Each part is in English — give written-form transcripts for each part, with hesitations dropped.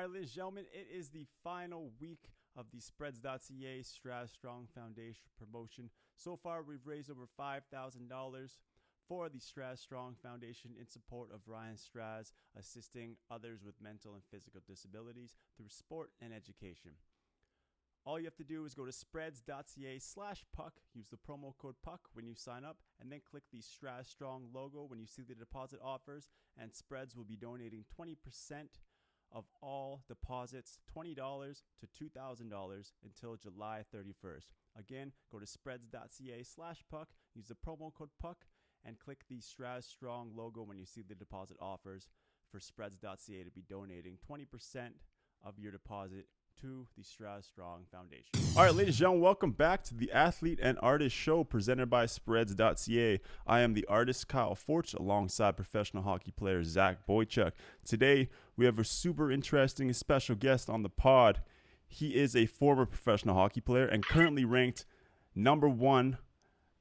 All right, ladies and gentlemen, it is the final week of the Spreads.ca Straz Strong Foundation promotion. So far, we've raised over $5,000 for the Straz Strong Foundation in support of Ryan Straz, assisting others with mental and physical disabilities through sport and education. All you have to do is go to spreads.ca/puck, use the promo code PUCK when you sign up, and then click the Straz Strong logo when you see the deposit offers, and Spreads will be donating 20% of all deposits, $20 to $2,000 until July 31st. Again, go to spreads.ca/puck, use the promo code PUCK, and click the Straz Strong logo when you see the deposit offers for spreads.ca to be donating 20% of your deposit to the Straz Strong Foundation. All right, ladies and gentlemen, welcome back to the Athlete and Artist Show presented by Spreads.ca. I am the artist Kyle Forch alongside professional hockey player Zach Boychuk. Today, we have a super interesting and special guest on the pod. He is a former professional hockey player and currently ranked number 1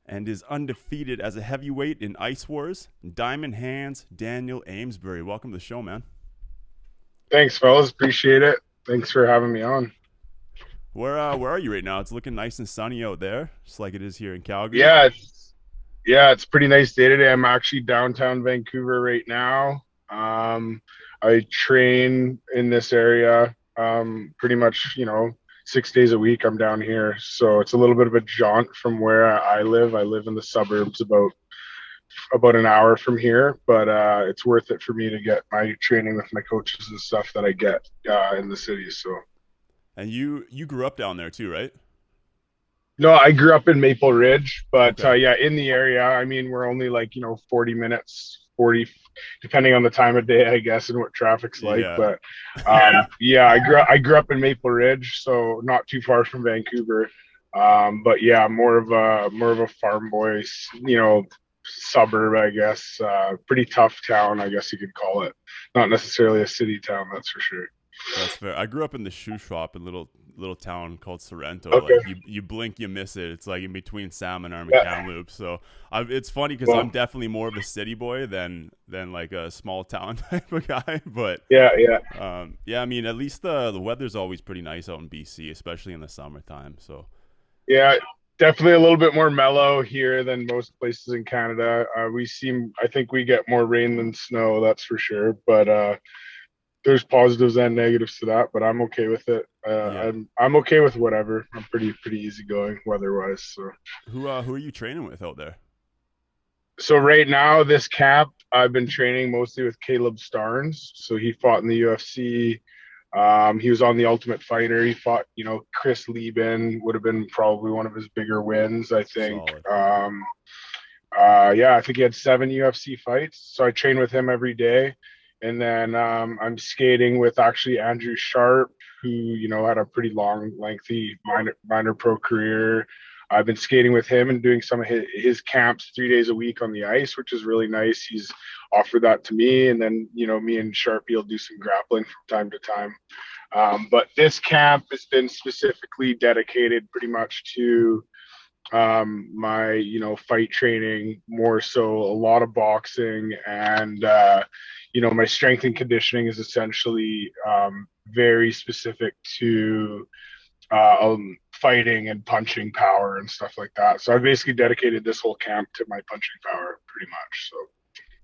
and is undefeated as a heavyweight in Ice Wars. Diamond Hands Daniel Amesbury. Welcome to the show, man. Thanks, fellas. Appreciate it. Thanks for having me on. Where are you right now? It's looking nice and sunny out there, just like it is here in Calgary. Yeah, it's a pretty nice day today. I'm actually downtown Vancouver right now. I train in this area pretty much, 6 days a week. I'm down here, so it's a little bit of a jaunt from where I live. I live in the suburbs, about an hour from here, but it's worth it for me to get my training with my coaches and stuff that I get in the city. So, and you grew up down there too, right? No, I grew up in Maple Ridge, but okay. Yeah, in the area. I mean, we're only like 40 minutes, 40, depending on the time of day, I guess, and what traffic's like. Yeah. But yeah, I grew up in Maple Ridge, so not too far from Vancouver. But yeah, more of a farm boy, suburb, I guess. Pretty tough town, I guess you could call it. Not necessarily a city town, that's for sure. That's fair. I grew up in the shoe shop in little town called Sorrento. Okay. Like you blink, you miss it. It's like in between Salmon and Kamloops. So it's funny because I'm definitely more of a city boy than like a small town type of guy. But yeah. I mean, at least the weather's always pretty nice out in BC, especially in the summertime. So yeah. Definitely a little bit more mellow here than most places in Canada. I think we get more rain than snow, that's for sure. But there's positives and negatives to that, but I'm okay with it. I'm okay with whatever. I'm pretty easygoing weather-wise. So who are you training with out there? So right now, this camp, I've been training mostly with Caleb Starnes. So he fought in the UFC. He was on The Ultimate Fighter. He fought, Chris Lieben, would have been probably one of his bigger wins, I think. I think he had 7 UFC fights. So I train with him every day. And then I'm skating with actually Andrew Sharp, who, had a pretty long, lengthy minor pro career. I've been skating with him and doing some of his camps 3 days a week on the ice, which is really nice. He's offered that to me. And then, me and Sharpie will do some grappling from time to time. But this camp has been specifically dedicated pretty much to my, fight training, more so a lot of boxing. And, my strength and conditioning is essentially very specific to fighting and punching power and stuff like that. So I basically dedicated this whole camp to my punching power pretty much. So.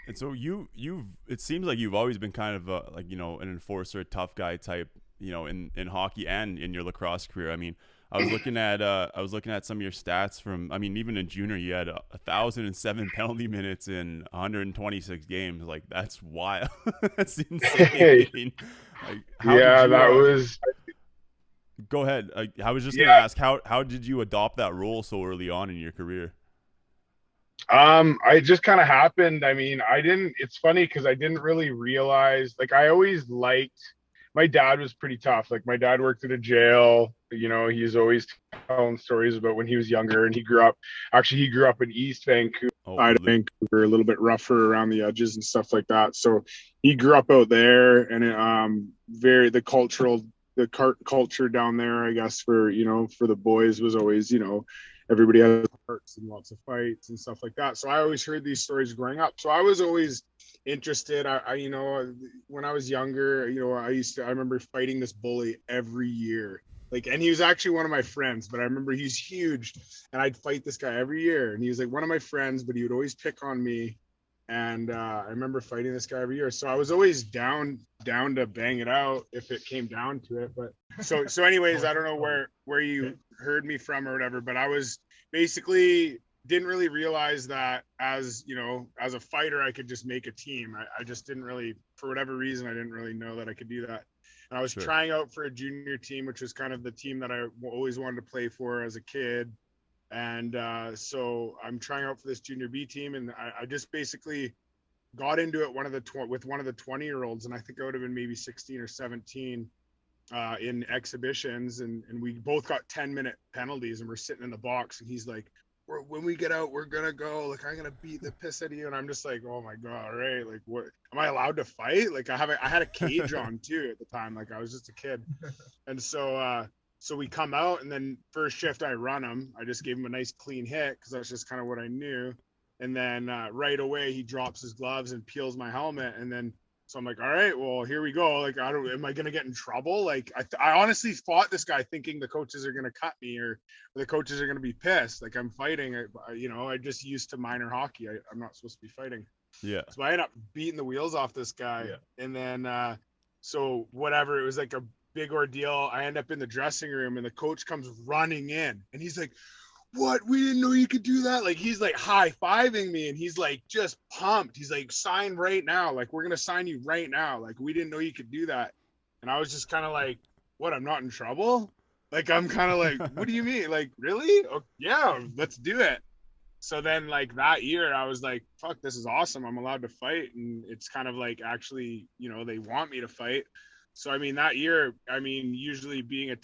And so it seems like you've always been kind of an enforcer, tough guy type, in hockey and in your lacrosse career. I mean, I was looking at some of your stats from, I mean, even in junior, you had 1,007 penalty minutes in 126 games. Like, that's wild. That's insane. Go ahead. I was just going to ask, how did you adopt that role so early on in your career? I just kind of happened. I mean, it's funny because I didn't really realize, like, I always liked, my dad was pretty tough. Like, my dad worked at a jail. He's always telling stories about when he was younger, and he grew up in East Vancouver, Vancouver, a little bit rougher around the edges and stuff like that. So he grew up out there, and the culture down there, I guess, for the boys was always, everybody has hearts and lots of fights and stuff like that. So I always heard these stories growing up. So I was always interested. You know, when I was younger, you know, I remember fighting this bully every year. Like, and he was actually one of my friends, but I remember he's huge, and I'd fight this guy every year. And he was like one of my friends, but he would always pick on me. And I remember fighting this guy every year. So I was always down to bang it out if it came down to it. But so anyways, I don't know where you heard me from or whatever, but I was basically didn't really realize that as you know, as a fighter I could just make a team. I just didn't really, for whatever reason, I didn't really know that I could do that. And I was trying out for a junior team, which was kind of the team that I always wanted to play for as a kid. And so I'm trying out for this junior B team, and I just basically got into it with one of the 20-year-olds, and I think I would have been maybe 16 or 17 in exhibitions, and we both got 10-minute penalties, and we're sitting in the box, and he's like, when we get out, we're gonna go, like, I'm gonna beat the piss out of you. And I'm just like, oh my god, right? Like, what, am I allowed to fight? Like, I had a cage on too at the time, like I was just a kid. And so we come out, and then first shift I run him. I just gave him a nice clean hit because that's just kind of what I knew. And then right away he drops his gloves and peels my helmet, and then so I'm like, all right, well, here we go. Like, am I gonna get in trouble? Like, I honestly fought this guy thinking the coaches are gonna cut me, or the coaches are gonna be pissed. Like, I'm fighting. You know, I just used to minor hockey. I'm not supposed to be fighting. Yeah. So I ended up beating the wheels off this guy, and then so whatever. It was like a big ordeal. I end up in the dressing room, and the coach comes running in, and he's like, what, we didn't know you could do that. Like, he's like high-fiving me, and he's like just pumped. He's like, sign right now, like, we're gonna sign you right now, like, we didn't know you could do that. And I was just kind of like, what, I'm not in trouble? Like, I'm kind of like, what do you mean? Like, really? Oh, yeah, let's do it. So then, like, that year I was like, fuck, this is awesome, I'm allowed to fight. And it's kind of like, actually, you know, they want me to fight. So I mean, that year, I mean, usually being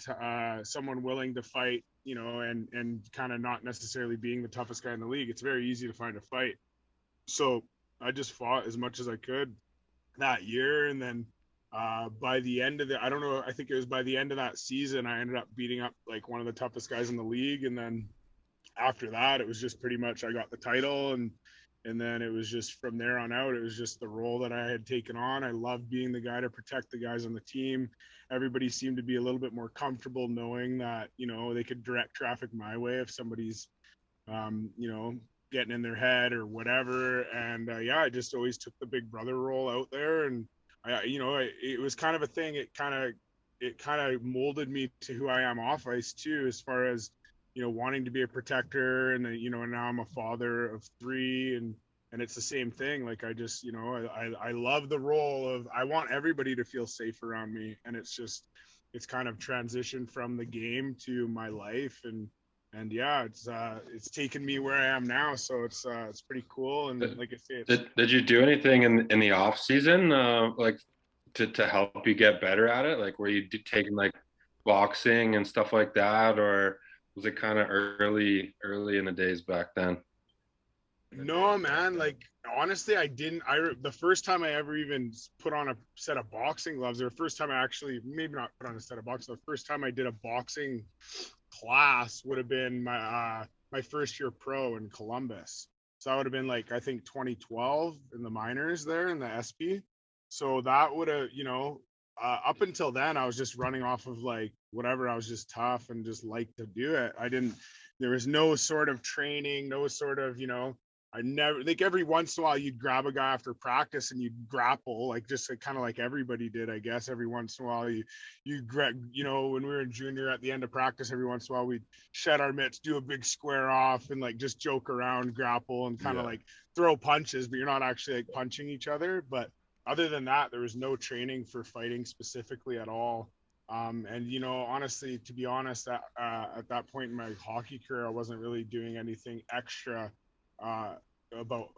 someone willing to fight, you know, and kind of not necessarily being the toughest guy in the league, it's very easy to find a fight. So I just fought as much as I could that year. And then by the end of I don't know, I think it was by the end of that season, I ended up beating up like one of the toughest guys in the league. And then after that, it was just pretty much I got the title, and then it was just from there on out, it was just the role that I had taken on. I loved being the guy to protect the guys on the team. Everybody seemed to be a little bit more comfortable knowing that, you know, they could direct traffic my way if somebody's, you know, getting in their head or whatever. And yeah, I just always took the big brother role out there. And you know, it was kind of a thing. It kind of molded me to who I am off ice too, as far as, you know, wanting to be a protector. And you know, now I'm a father of 3, and it's the same thing. Like, I just, you know, I love the role of, I want everybody to feel safe around me. And it's kind of transitioned from the game to my life. And yeah, it's taken me where I am now. So it's pretty cool. And like I say, did you do anything in the off season, like to help you get better at it? Like, were you taking like boxing and stuff like that, or was it kind of early in the days back then? no, man, like, honestly, I didn't. The first time I ever even put on a set of boxing gloves, or the first time I actually, maybe not put on a set of boxing, the first time I did a boxing class would have been my first year pro in Columbus. So that would have been like, I think 2012 in the minors there in the SP. So that would have, you know, up until then I was just running off of like whatever. I was just tough and just liked to do it. There was no sort of training, no sort of, you know, I never, like, every once in a while you'd grab a guy after practice and you'd grapple, like, just like, kind of like everybody did, I guess. Every once in a while you know, when we were in junior at the end of practice, every once in a while we'd shed our mitts, do a big square off, and like just joke around, grapple, and kind of like throw punches, but you're not actually like punching each other. But other than that, there was no training for fighting specifically at all. And you know, honestly, to be honest, at that point in my hockey career, I wasn't really doing anything extra uh, about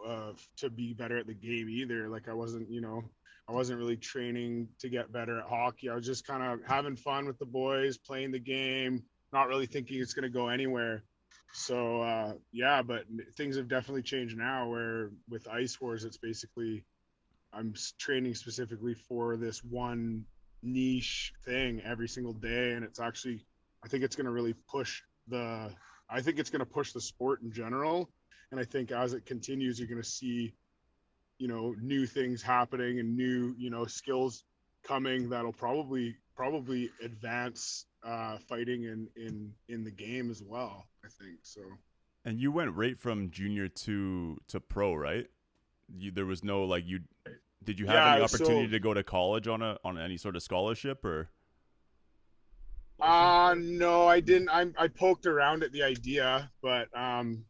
to be better at the game either. Like, I wasn't, you know, I wasn't really training to get better at hockey. I was just kind of having fun with the boys, playing the game, not really thinking it's going to go anywhere. So yeah, but things have definitely changed now, where with Ice Wars, it's basically I'm training specifically for this one niche thing every single day. And it's actually, I think it's going to really push the I think it's going to push the sport in general. And I think as it continues, you're going to see, you know, new things happening and new, you know, skills coming that'll probably advance fighting in the game as well, I think. So. And you went right from junior to pro, right? There was no like you. Did you have any opportunity to go to college on any sort of scholarship or? No, I didn't. I poked around at the idea, but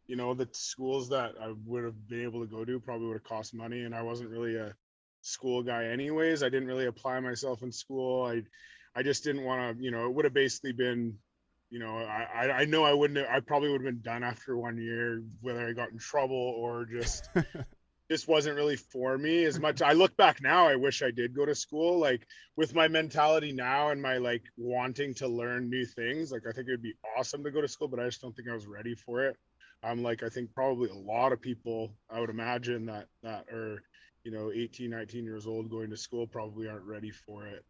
you know, the schools that I would have been able to go to probably would have cost money, and I wasn't really a school guy anyways. I didn't really apply myself in school. I just didn't want to, you know, it would have basically been, you know, I know I wouldn't have, I probably would have been done after 1 year, whether I got in trouble or just this wasn't really for me as much. I look back now, I wish I did go to school. Like with my mentality now and my like wanting to learn new things, like I think it would be awesome to go to school, but I just don't think I was ready for it. Like I think probably a lot of people, I would imagine that are, you know, 18, 19 years old going to school probably aren't ready for it.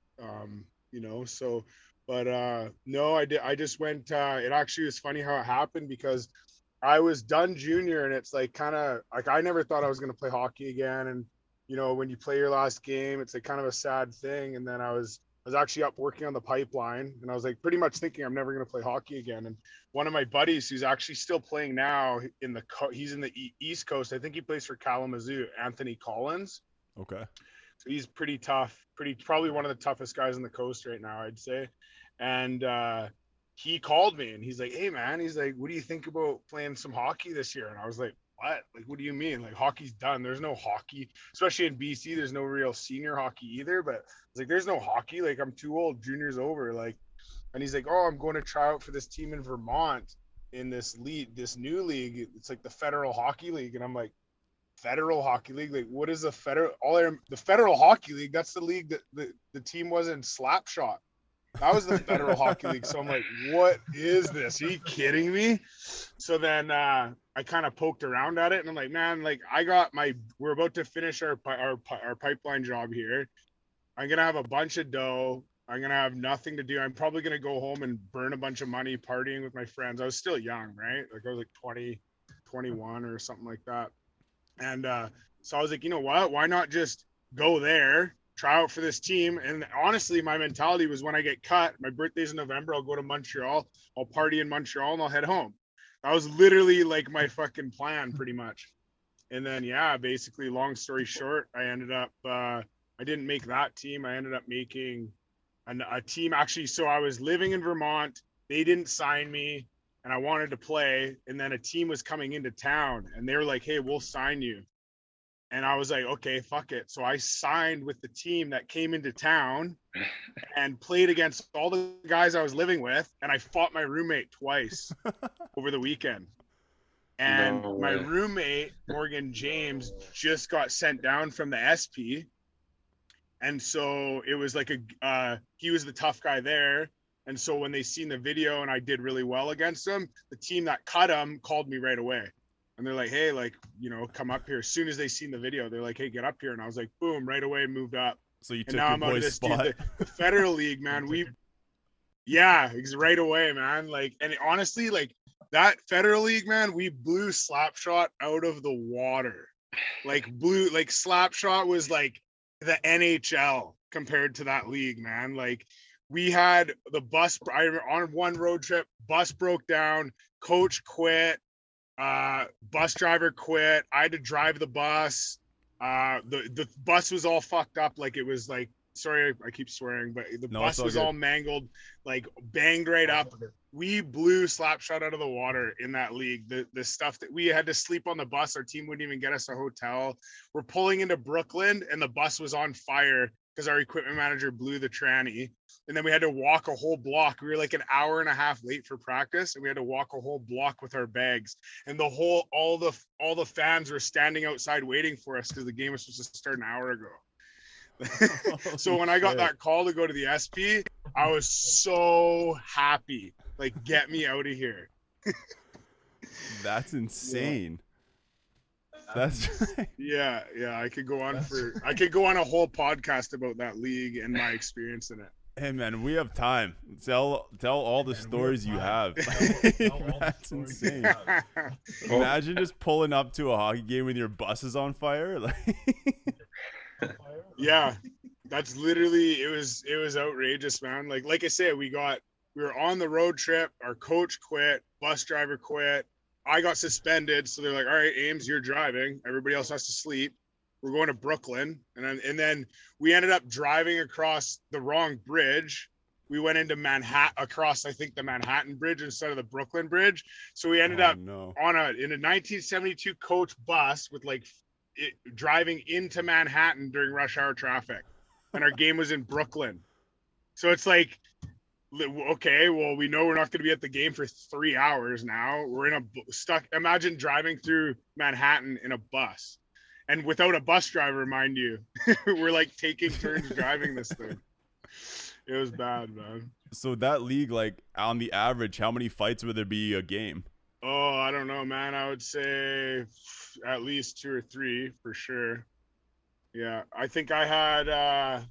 You know, so but no, I just went it actually was funny how it happened because I was done junior and it's like kind of like I never thought I was going to play hockey again. And, you know, when you play your last game, it's like kind of a sad thing. And then I was actually up working on the pipeline and I was like pretty much thinking I'm never going to play hockey again. And one of my buddies who's actually still playing now he's in the East Coast. I think he plays for Kalamazoo, Anthony Collins. Okay. So he's pretty tough, probably one of the toughest guys on the coast right now, I'd say. And, he called me and he's like, hey man, he's like, what do you think about playing some hockey this year? And I was like, what? Like, what do you mean? Like hockey's done. There's no hockey, especially in BC. There's no real senior hockey either, but it's like, there's no hockey. Like I'm too old, junior's over. Like, and he's like, oh, I'm going to try out for this team in Vermont in this this new league. It's like the Federal Hockey League. And I'm like, Federal Hockey League? Like what is the Federal Hockey League? That's the league that the team was in Slapshot. That was the Federal Hockey League. So I'm like, what is this? Are you kidding me? So then I kind of poked around at it and I'm like, man, like we're about to finish our pipeline job here. I'm going to have a bunch of dough. I'm going to have nothing to do. I'm probably going to go home and burn a bunch of money partying with my friends. I was still young, right? Like I was like 20, 21 or something like that. And so I was like, you know what? Why not just go there? Try out for this team. And honestly, my mentality was when I get cut, my birthday's in November, I'll go to Montreal, I'll party in Montreal and I'll head home. That was literally like my fucking plan pretty much. And then, yeah, basically long story short, I ended up, I didn't make that team. I ended up making a team actually. So I was living in Vermont. They didn't sign me and I wanted to play. And then a team was coming into town and they were like, hey, we'll sign you. And I was like, okay, fuck it. So I signed with the team that came into town and played against all the guys I was living with. And I fought my roommate twice over the weekend. And my roommate, Morgan James, just got sent down from the SP. And so it was like he was the tough guy there. And so when they seen the video and I did really well against him, the team that cut him called me right away. And they're like, hey, like, you know, come up here. As soon as they seen the video, they're like, hey, get up here. And I was like, boom, right away, moved up. So you took your boy's spot. The Federal League, man, it's right away, man. Like, and honestly, like that Federal League, man, we blew Slapshot out of the water. Like Slapshot was like the NHL compared to that league, man. Like we had the bus, on one road trip, bus broke down, coach quit. Bus driver quit. I had to drive the bus. The bus was all fucked up. Like it was like, sorry, I keep swearing, but the bus was all mangled, like banged right up. We blew Slapshot out of the water in that league. The stuff that we had to sleep on the bus, our team wouldn't even get us a hotel. We're pulling into Brooklyn and the bus was on fire because our equipment manager blew the tranny. And then we had to walk a whole block. We were like an hour and a half late for practice, and we had to walk a whole block with our bags. And all the fans were standing outside waiting for us because the game was supposed to start an hour ago. So when I got that call to go to the SP, I was so happy. Like, get me out of here. That's insane. That's yeah. I could go on a whole podcast about that league and my experience in it. Hey man, we have time. Tell all the stories you have. That's insane. Imagine just pulling up to a hockey game when your bus is on fire. Yeah, that's literally it was outrageous, man. Like I said, we were on the road trip. Our coach quit, bus driver quit. I got suspended, so they're like, "All right, Ames, you're driving. Everybody else has to sleep. We're going to Brooklyn." And then we ended up driving across the wrong bridge. We went into Manhattan, across I think the Manhattan Bridge instead of the Brooklyn Bridge. So we ended up in a 1972 coach bus with driving into Manhattan during rush hour traffic, and our game was in Brooklyn. So it's like, okay, well, we know we're not going to be at the game for 3 hours now. We're stuck. Imagine driving through Manhattan in a bus, and without a bus driver, mind you. We're like taking turns driving this thing. It was bad, man. So that league, like on the average, how many fights would there be a game? Oh, I don't know, man. I would say at least 2 or 3 for sure. Yeah, I think I had. I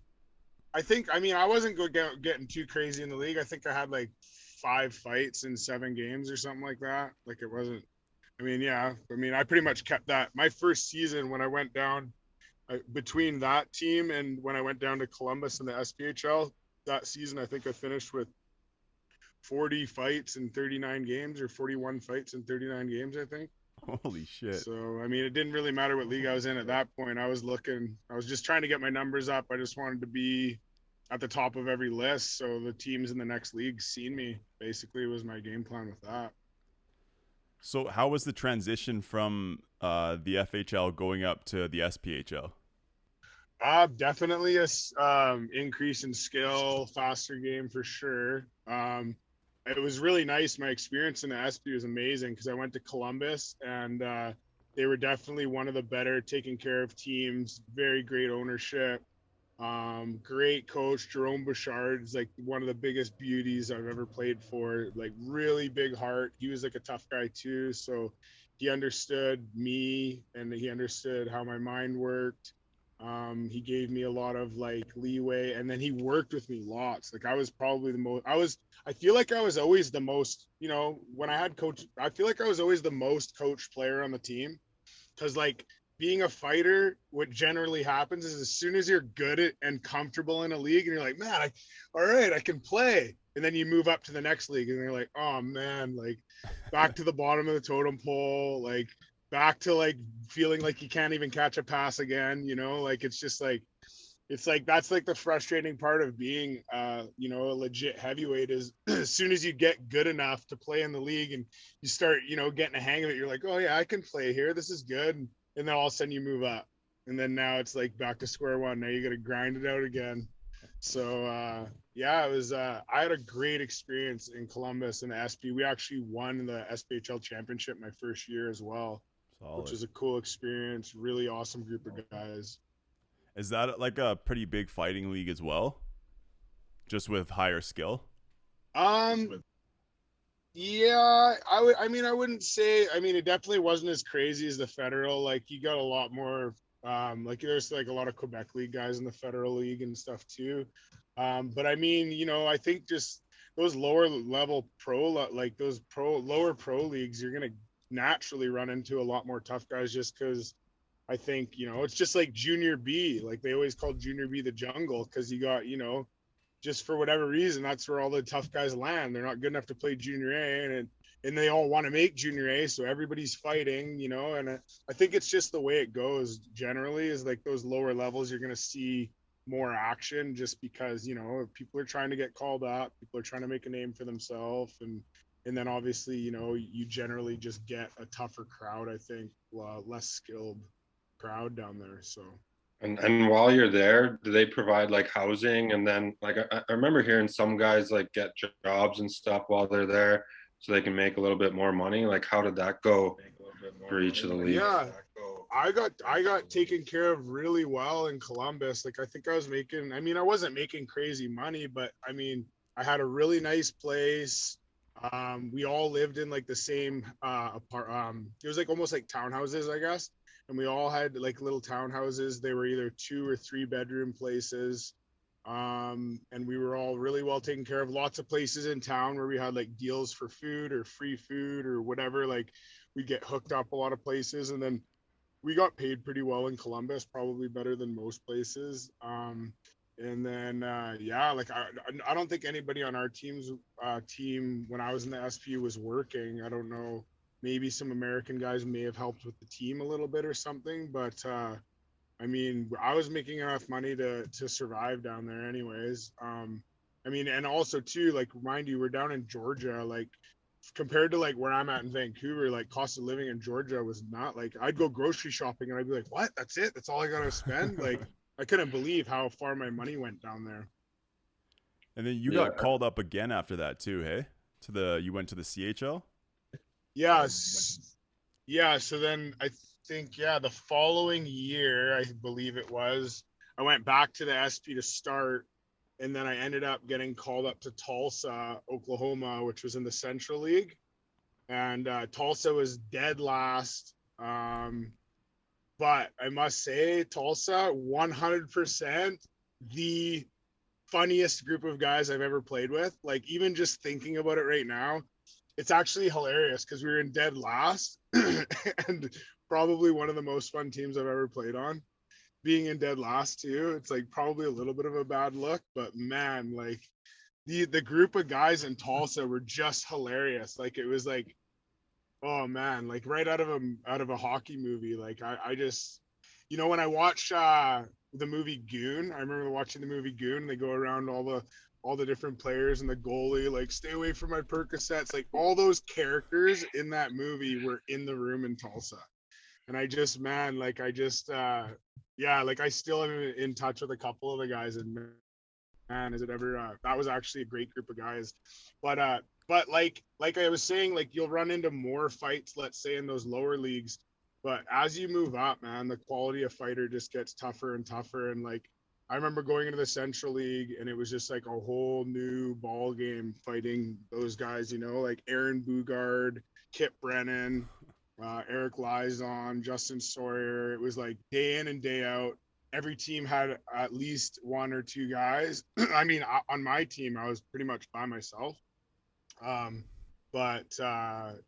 mean, I wasn't getting too crazy in the league. I think I had like 5 fights in 7 games or something like that. Like it wasn't. I mean, yeah. I mean, I pretty much kept that. My first season when I went down, between that team and when I went down to Columbus in the SPHL, that season I think I finished with 40 fights in 39 games, or 41 fights in 39 games, I think. Holy shit. So, I mean, it didn't really matter what league I was in at that point. I was just trying to get my numbers up. I just wanted to be at the top of every list. So the teams in the next league seen me, basically, was my game plan with that. So how was the transition from the FHL going up to the SPHL? Definitely a increase in skill, faster game for sure. It was really nice. My experience in the SP was amazing because I went to Columbus, and they were definitely one of the better taking care of teams. Very great ownership. Great coach. Jerome Bouchard's like one of the biggest beauties I've ever played for. Like really big heart. He was like a tough guy too. So he understood me and he understood how my mind worked. He gave me a lot of like leeway, and then he worked with me lots. Like I was probably I feel like I was always the most, when I had coach, I feel like I was always the most coached player on the team. Cause like being a fighter, what generally happens is as soon as you're good at and comfortable in a league and you're like, man, all right, I can play. And then you move up to the next league and you're like, oh man, like back to the bottom of the totem pole, like back to like feeling like you can't even catch a pass again, like it's just like, it's like that's like the frustrating part of being a legit heavyweight is as soon as you get good enough to play in the league and you start getting a hang of it, you're like, oh yeah, I can play here, this is good. And then all of a sudden you move up, and then now it's like back to square one. Now you got to grind it out again. So yeah, it was I had a great experience in Columbus and the SP. We actually won the SPHL championship my first year as well. Solid. Which is a cool experience. Really awesome group of guys. Is that like a pretty big fighting league as well? Just with higher skill? Yeah, I wouldn't say. I mean, it definitely wasn't as crazy as the federal. Like, you got a lot more. Like, there's like a lot of Quebec League guys in the federal league and stuff too. But I mean, I think just those lower level lower pro leagues, you're gonna naturally run into a lot more tough guys just because I think, it's just like junior B. Like they always called junior B the jungle because you got, just for whatever reason, that's where all the tough guys land. They're not good enough to play junior A, and they all want to make junior A, so everybody's fighting, and I think it's just the way it goes generally is like those lower levels, you're going to see more action just because, people are trying to get called up, people are trying to make a name for themselves, and then obviously, you generally just get a tougher crowd, I think, less skilled crowd down there, so. And while you're there, do they provide like housing? And then like I remember hearing some guys like get jobs and stuff while they're there so they can make a little bit more money. Like how did that go for each of the leagues? Yeah, I got taken care of really well in Columbus. Like I think I was making, I wasn't making crazy money, but I had a really nice place. We all lived in like the same it was like almost like townhouses, I guess. And we all had like little townhouses. They were either 2 or 3 bedroom places. And we were all really well taken care of. Lots of places in town where we had like deals for food or free food or whatever. Like we get hooked up a lot of places, and then we got paid pretty well in Columbus, probably better than most places. And then yeah, like I don't think anybody on our team when I was in the SP was working. I don't know. Maybe some American guys may have helped with the team a little bit or something, but I mean, I was making enough money to survive down there anyways. I mean, and also too, like, mind you, we're down in Georgia, like compared to like where I'm at in Vancouver, like cost of living in Georgia was not like I'd go grocery shopping and I'd be like, what? That's it? That's all I gotta spend? Like I couldn't believe how far my money went down there. And then you got called up again after that too, hey? You went to the CHL? Yes. Yeah. So then I think, yeah, the following year, I believe it was, I went back to the SP to start. And then I ended up getting called up to Tulsa, Oklahoma, which was in the Central League. And Tulsa was dead last. But I must say, Tulsa, 100% the funniest group of guys I've ever played with. Like, even just thinking about it right now, it's actually hilarious because we were in dead last and probably one of the most fun teams I've ever played on. Being in dead last too, it's like probably a little bit of a bad look, but man, like the group of guys in Tulsa were just hilarious. Like it was like, oh man, like right out of a hockey movie. Like I just, you know, when I watch the movie Goon, I remember watching the movie Goon. They go around all the different players and the goalie, like stay away from my Percocets. Like all those characters in that movie were in the room in Tulsa. And I just, man, like I just yeah, like I still am in touch with a couple of the guys, and man, is it ever that was actually a great group of guys. But like I was saying, like you'll run into more fights, let's say in those lower leagues, but as you move up, man, the quality of fighter just gets tougher and tougher. And like I remember going into the Central League and it was just like a whole new ball game fighting those guys, you know, like Aaron Bugard, Kip Brennan, Eric Lizon, Justin Sawyer. It was like day in and day out. Every team had at least one or two guys. I mean, on my team, I was pretty much by myself. But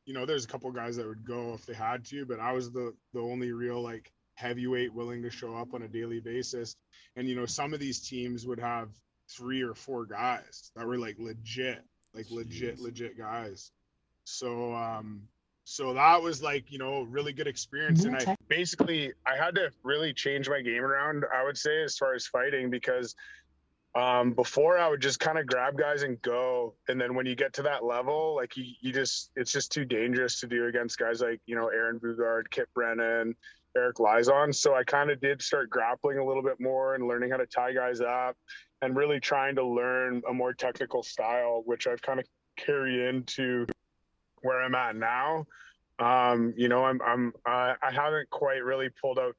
you know, there's a couple guys that would go if they had to, but I was the only real like heavyweight willing to show up on a daily basis. And you know, some of these teams would have 3 or 4 guys that were like legit guys. So that was like, you know, really good experience. And I had to really change my game around, I would say, as far as fighting, because before I would just kind of grab guys and go. And then when you get to that level, like it's just too dangerous to do against guys like, you know, Aaron Bugard, Kip Brennan, Eric Lizon. So I kind of did start grappling a little bit more and learning how to tie guys up and really trying to learn a more technical style, which I've kind of carried into where I'm at now. You know, I haven't quite really pulled out,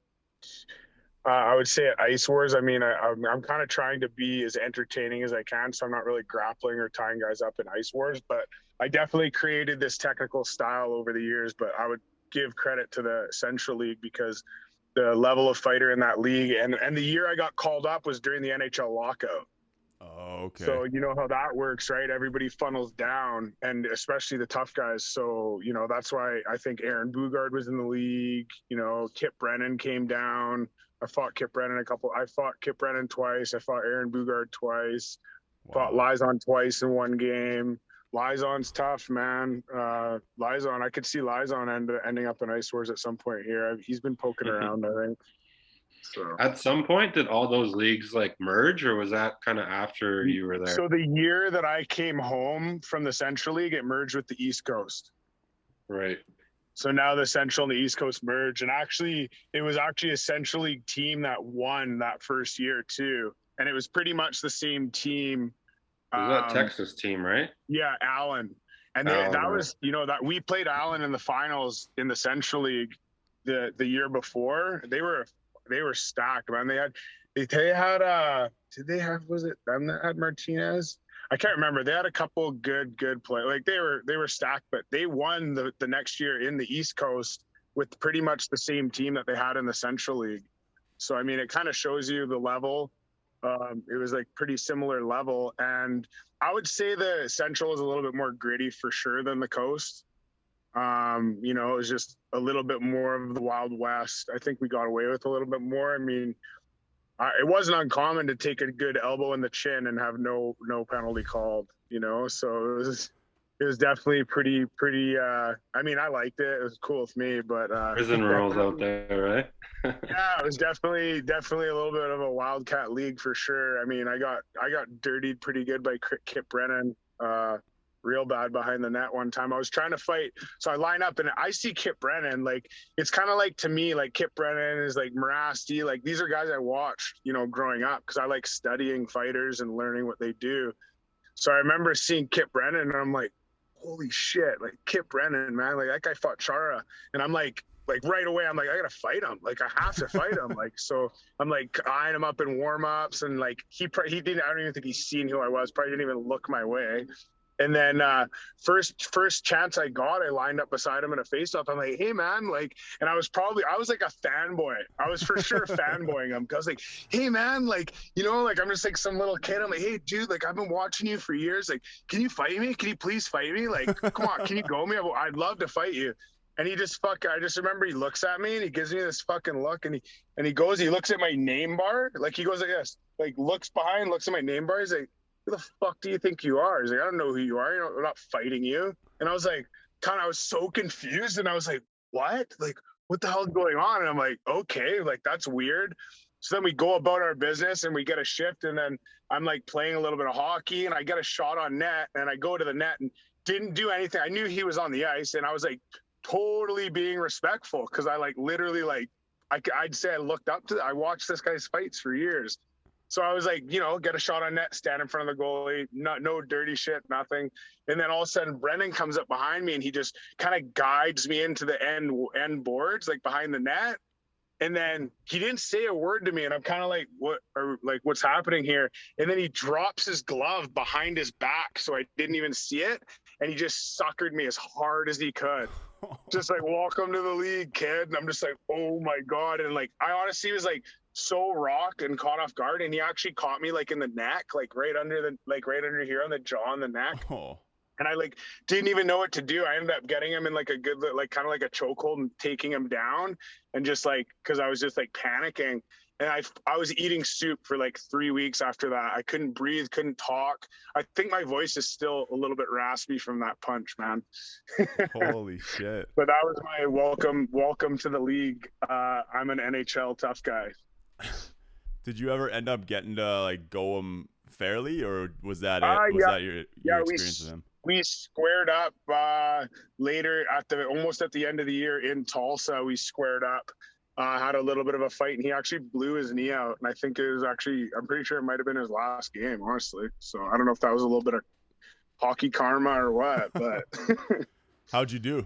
I would say at Ice Wars. I mean, I'm kind of trying to be as entertaining as I can. So I'm not really grappling or tying guys up in Ice Wars, but I definitely created this technical style over the years. But I would give credit to the Central League because the level of fighter in that league, and the year I got called up was during the NHL lockout. Oh, okay. So you know how that works, right? Everybody funnels down, and especially the tough guys. So, you know, that's why I think Aaron Bugard was in the league. You know, Kip Brennan came down. I fought Kip Brennan twice. I fought Aaron Bugard twice. Wow. Fought Lizon twice in one game. Lizon's tough, man. Lizon, I could see Lizon ending up in Ice Wars at some point here. He's been poking around, I think. So. At some point, did all those leagues like merge, or was that kind of after you were there? So the year that I came home from the Central League, it merged with the East Coast. Right. So now the Central and the East Coast merge, and actually, it was actually a Central League team that won that first year too, and it was pretty much the same team. It was that Texas team, right? Yeah, Allen, and that was, you know, that we played Allen in the finals in the Central League the year before. They were stacked, man. Did they have was it them that had Martinez? I can't remember. They had a couple good play. Like they were stacked, but they won the next year in the East Coast with pretty much the same team that they had in the Central League. So I mean, it kind of shows you the level It was like pretty similar level, and I would say the Central is a little bit more gritty for sure than the Coast. You know, it was just a little bit more of the Wild West. I think we got away with a little bit more. I mean, it wasn't uncommon to take a good elbow in the chin and have no penalty called. You know, so it was definitely pretty. I mean, I liked it. It was cool with me, but Prison rules out there, right? yeah, it was definitely a little bit of a wildcat league for sure. I mean, I got dirtied pretty good by Kip Brennan, real bad behind the net one time. I was trying to fight, so I line up and I see Kip Brennan. Like, it's kind of like, to me, like Kip Brennan is like Morasti. Like, these are guys I watched, you know, growing up, because I like studying fighters and learning what they do. So I remember seeing Kip Brennan, and I'm like, holy shit, like Kip Brennan, man, like that guy fought Chara, and I'm like right away, I'm like, I gotta fight him, like I have to fight him. Like, so I'm like eyeing him up in warm-ups, and like he didn't, I don't even think he's seen who I was, probably didn't even look my way. And then first chance I got, I lined up beside him in a face-off. I'm like, hey man, like, and I was like a fanboy. I was for sure fanboying him, because like, hey man, like, you know, like I'm just like some little kid. I'm like, hey dude, like I've been watching you for years. Like, can you fight me? Can you please fight me? Like, come on, can you go me? I'd love to fight you. And he just I just remember he looks at me and he gives me this fucking look, and he looks at my name bar, like he goes like this, like looks behind, looks at my name bar. He's like, who the fuck do you think you are? He's like, I don't know who you are. You know, we're not fighting you. And I was like, I was so confused. And I was like, what? Like, what the hell's going on? And I'm like, okay, like that's weird. So then we go about our business and we get a shift. And then I'm like playing a little bit of hockey, and I get a shot on net, and I go to the net and didn't do anything. I knew he was on the ice, and I was like totally being respectful, because I like literally like, I'd say I looked up to, I watched this guy's fights for years. So I was like, you know, get a shot on net, stand in front of the goalie, no dirty shit, nothing. And then all of a sudden, Brennan comes up behind me, and he just kind of guides me into the end boards, like behind the net. And then he didn't say a word to me, and I'm kind of like, what's happening here? And then he drops his glove behind his back, so I didn't even see it. And he just suckered me as hard as he could. Just like, welcome to the league, kid. And I'm just like, oh my God. And like, I honestly was like so rocked and caught off guard. And he actually caught me like in the neck, like right under here on the jaw and the neck. Oh. And I like didn't even know what to do. I ended up getting him in like a good, like kind of like a chokehold and taking him down. And just like, cause I was just like panicking. And I was eating soup for like 3 weeks after that. I couldn't breathe, couldn't talk. I think my voice is still a little bit raspy from that punch, man. Holy shit. But that was my welcome to the league. I'm an NHL tough guy. Did you ever end up getting to like go him fairly, or was that it? Was yeah. that your experience with him? We squared up later almost at the end of the year in Tulsa. We squared up. Had a little bit of a fight, and he actually blew his knee out. And I think it was actually, I'm pretty sure it might have been his last game, honestly. So I don't know if that was a little bit of hockey karma or what, but. How'd you do?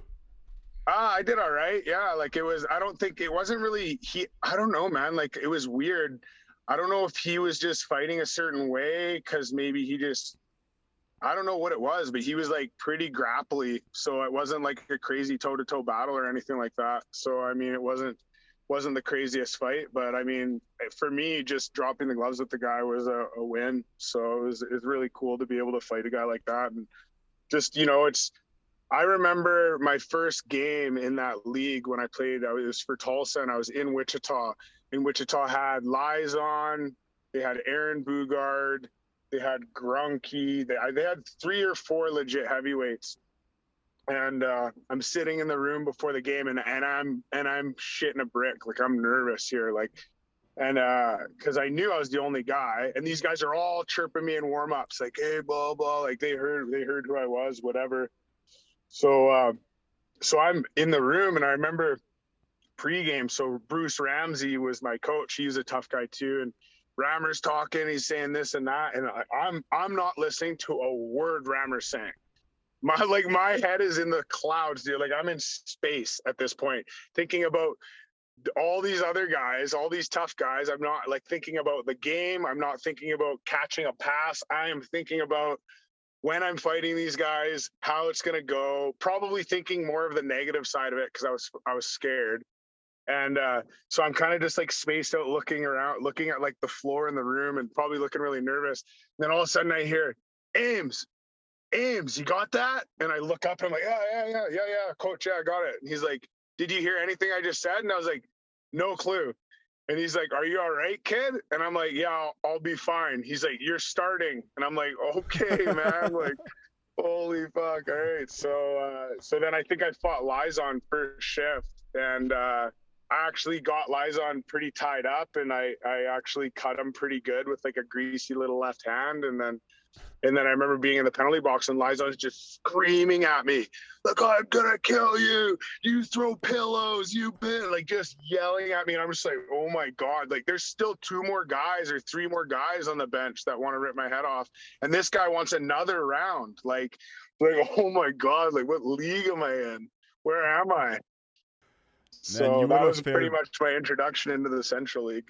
I did all right. Yeah. Like it wasn't really, I don't know, man. Like it was weird. I don't know if he was just fighting a certain way, because maybe I don't know what it was, but he was like pretty grapply. So it wasn't like a crazy toe-to-toe battle or anything like that. So, I mean, it wasn't the craziest fight, but I mean, for me, just dropping the gloves with the guy was a win. So it was really cool to be able to fight a guy like that. And just, you know, I remember my first game in that league when I played, it was for Tulsa, and I was in Wichita. And Wichita had Liaison, they had Aaron Bugard, they had Grunke, they had 3 or 4 legit heavyweights. And I'm sitting in the room before the game, and I'm shitting a brick. Like, I'm nervous here, like, and because I knew I was the only guy, and these guys are all chirping me in warm-ups, like, hey, blah blah, like they heard who I was, whatever. So I'm in the room, and I remember pregame. So Bruce Ramsey was my coach. He's a tough guy too, and Rammer's talking. He's saying this and that, and I'm not listening to a word Rammer's saying. My head is in the clouds, dude. Like I'm in space at this point, thinking about all these other guys, all these tough guys. I'm not like thinking about the game. I'm not thinking about catching a pass. I am thinking about when I'm fighting these guys, how it's going to go, probably thinking more of the negative side of it, because I was scared. And so I'm kind of just like spaced out, looking around, looking at like the floor in the room, and probably looking really nervous. And then all of a sudden I hear, Ames, you got that? And I look up and I'm like, yeah, coach, yeah, I got it. And he's like, did you hear anything I just said? And I was like, no clue. And he's like, are you all right, kid? And I'm like, yeah, I'll be fine. He's like, you're starting. And I'm like, okay, man. Like, holy fuck. All right. So then I think I fought Lizon first shift, and I actually got Lizon pretty tied up, and I actually cut him pretty good with like a greasy little left hand. And then I remember being in the penalty box, and Lizon's just screaming at me, "Look, I'm gonna kill you! You throw pillows, you bitch!" Like just yelling at me, and I'm just like, "Oh my god!" Like there's still 2 more guys or 3 more guys on the bench that want to rip my head off, and this guy wants another round. Like, oh my god! Like what league am I in? Where am I? Man, So that was pretty much my introduction into the Central League.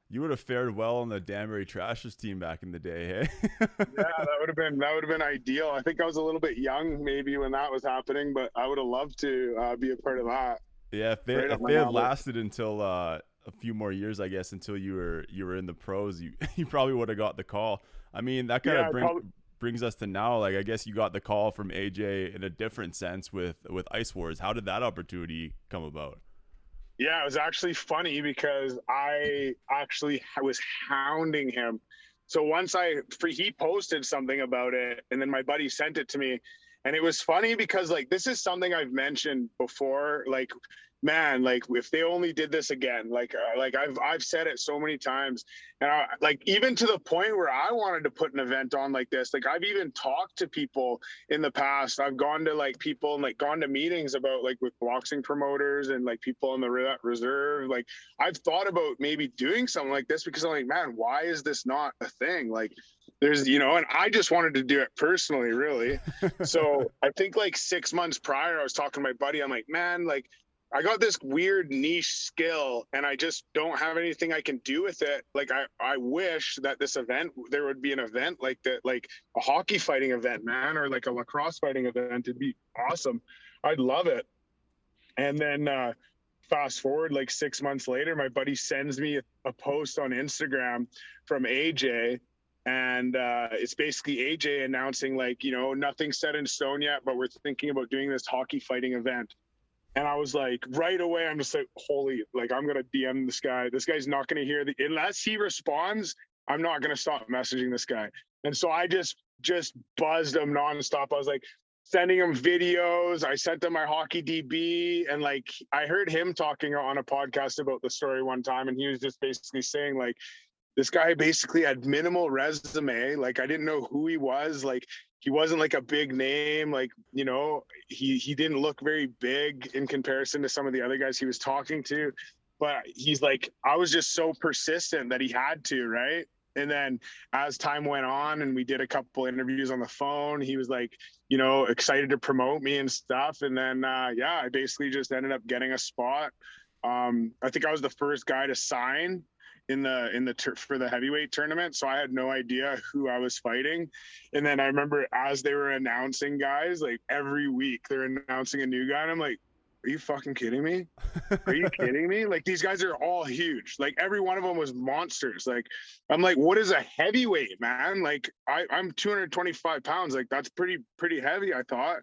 You would have fared well on the Danbury Trashers team back in the day, hey? Yeah, that would have been ideal. I think I was a little bit young maybe when that was happening, but I would have loved to be a part of that. Yeah, if they had lasted until a few more years, I guess, until you were in the pros, you probably would have got the call. I mean, that kind of brings us to now. Like, I guess you got the call from AJ in a different sense with Ice Wars. How did that opportunity come about? Yeah, it was actually funny because I was hounding him. So once he posted something about it, and then my buddy sent it to me, and it was funny because like this is something I've mentioned before. Like, man, like if they only did this again, like I've said it so many times, and like even to the point where I wanted to put an event on like this. Like I've even talked to people in the past. I've gone to like people and like gone to meetings about like with boxing promoters and like people in the reserve. Like I've thought about maybe doing something like this because I'm like, man, why is this not a thing? Like there's, and I just wanted to do it personally, really. So I think like 6 months prior, I was talking to my buddy. I'm like, man, like I got this weird niche skill and I just don't have anything I can do with it. Like I wish that there would be an event like that, like a hockey fighting event, man, or like a lacrosse fighting event. It'd be awesome. I'd love it. And then fast forward like 6 months later, my buddy sends me a post on Instagram from AJ. And it's basically AJ announcing like, nothing's set in stone yet, but we're thinking about doing this hockey fighting event. And I was like, right away, I'm just like, holy, like, I'm going to DM this guy. This guy's not going to hear unless he responds, I'm not going to stop messaging this guy. And so I just buzzed him nonstop. I was like, sending him videos. I sent him my hockey DB. And like, I heard him talking on a podcast about the story one time. And he was just basically saying like, this guy basically had minimal resume. Like, I didn't know who he was. Like, he wasn't like a big name. Like, he didn't look very big in comparison to some of the other guys he was talking to. But he's like, I was just so persistent that he had to, right? And then as time went on and we did a couple interviews on the phone, he was like, excited to promote me and stuff. And then, I basically just ended up getting a spot. I think I was the first guy to sign for the heavyweight tournament, so I had no idea who I was fighting. And then I remember as they were announcing guys, like every week they're announcing a new guy, and I'm like, are you fucking kidding me? Are you kidding me? Like these guys are all huge. Like every one of them was monsters. Like I'm like, what is a heavyweight, man? Like I'm 225 pounds. Like that's pretty heavy. I thought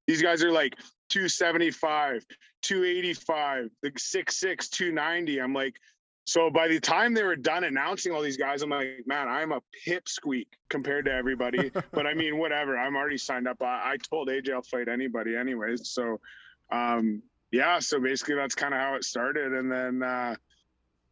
these guys are like 275, 285, like 6'6", 290. I'm like. So by the time they were done announcing all these guys, I'm like, man, I'm a pipsqueak compared to everybody. But I mean, whatever. I'm already signed up. I told AJ I'll fight anybody anyways. So, so basically that's kind of how it started. And then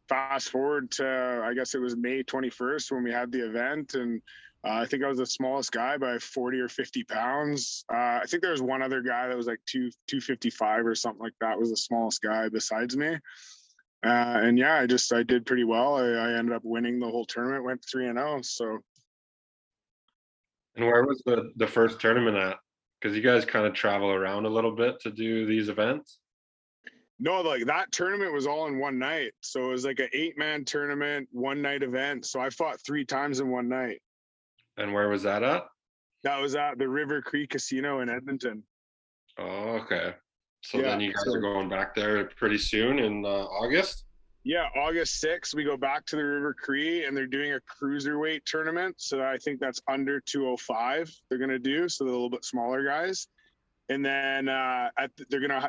fast forward to, I guess it was May 21st when we had the event. And I think I was the smallest guy by 40 or 50 pounds. I think there was one other guy that was like 255 or something like that, was the smallest guy besides me. I did pretty well. I ended up winning the whole tournament, went 3-0. So. And where was the first tournament at? Because you guys kind of travel around a little bit to do these events. No, like that tournament was all in one night. So it was like an 8-man tournament, 1-night event. So I fought 3 times in one night. And where was that at? That was at the River Creek Casino in Edmonton. Oh, okay. So Yeah. then you guys So are going back there pretty soon in August. yeah, August 6th, we go back to the River Cree and they're doing a cruiserweight tournament. So I think that's under 205 they're going to do. So they're a little bit smaller guys. And then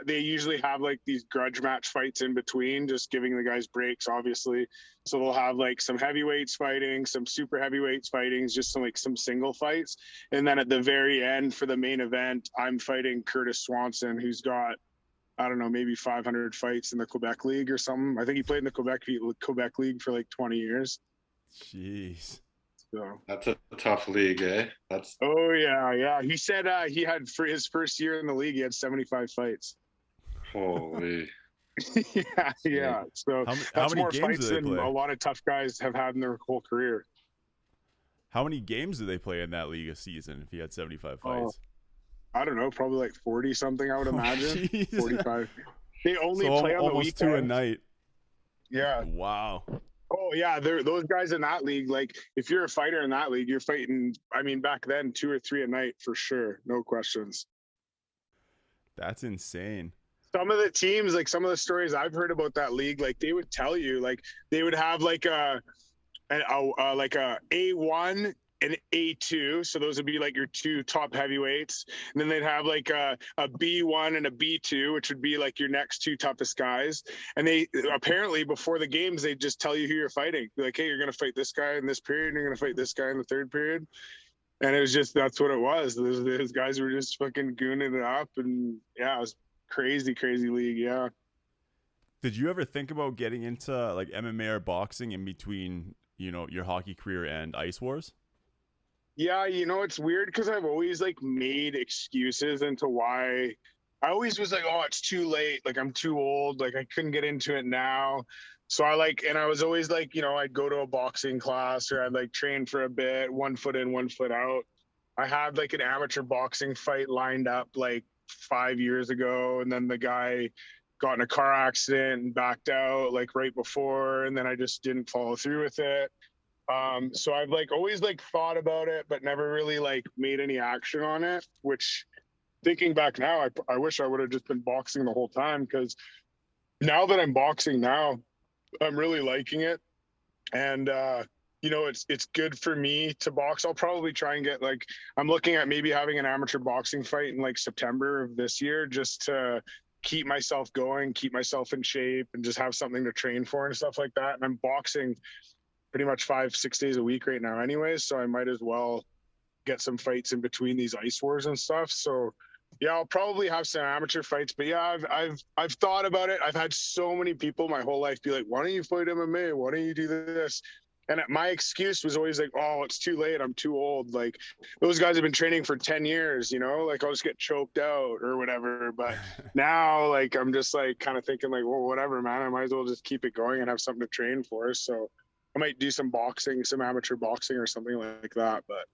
they usually have like these grudge match fights in between, just giving the guys breaks, obviously. So they'll have like some heavyweights fighting, some super heavyweights fighting, just some single fights. And then at the very end for the main event, I'm fighting Curtis Swanson, who's got, I don't know, maybe 500 fights in the Quebec League or something. I think he played in the Quebec League for like 20 years. Jeez. So That's a tough league, eh? oh yeah. He said he had for his first year in the league, he had 75 fights. Holy. yeah. So How that's many more games fights do they than play? a lot of tough guys have had in their whole career. How many games do they play in that league a season if he had 75 fights? I don't know, probably like 40 something, I would imagine. 45. They only play on the almost weekend. 2 a night. Yeah. Wow. Oh yeah, those guys in that league, like if you're a fighter in that league, you're fighting, I mean, back then 2 or 3 a night for sure, no questions. That's insane. Some of the teams, like some of the stories I've heard about that league, like they would tell you, like they would have like a A1 and A2, so those would be like your 2 top heavyweights, and then they'd have like a B1 and a B2, which would be like your next 2 toughest guys. And they apparently before the games they just tell you who you're fighting, like, hey, you're gonna fight this guy in this period, and you're gonna fight this guy in the third period. And it was just, that's what it was. Those guys were just fucking gooning it up, and yeah, it was crazy league. Yeah. Did you ever think about getting into like MMA or boxing in between, your hockey career and Ice Wars? Yeah, it's weird because I've always like made excuses into why. I always was like, oh, it's too late. Like I'm too old. Like I couldn't get into it now. So and I was always like, I'd go to a boxing class or I'd like train for a bit, 1 foot in, 1 foot out. I had like an amateur boxing fight lined up like 5 years ago. And then the guy got in a car accident and backed out like right before. And then I just didn't follow through with it. So I've like always like thought about it, but never really like made any action on it, which thinking back now, I wish I would have just been boxing the whole time, because now that I'm boxing now, I'm really liking it. And, it's good for me to box. I'll probably try and get like, I'm looking at maybe having an amateur boxing fight in like September of this year, just to keep myself going, keep myself in shape, and just have something to train for and stuff like that. And I'm boxing pretty much 5-6 days a week right now anyways, so I might as well get some fights in between these Ice Wars and stuff. So yeah, I'll probably have some amateur fights, but yeah, I've thought about it. I've had so many people my whole life be like, why don't you fight MMA, why don't you do this? And my excuse was always like, oh, it's too late, I'm too old. Like those guys have been training for 10 years, like I'll just get choked out or whatever. But now like I'm just like kind of thinking like, well, whatever, man, I might as well just keep it going and have something to train for. So I might do some boxing, some amateur boxing or something like that. But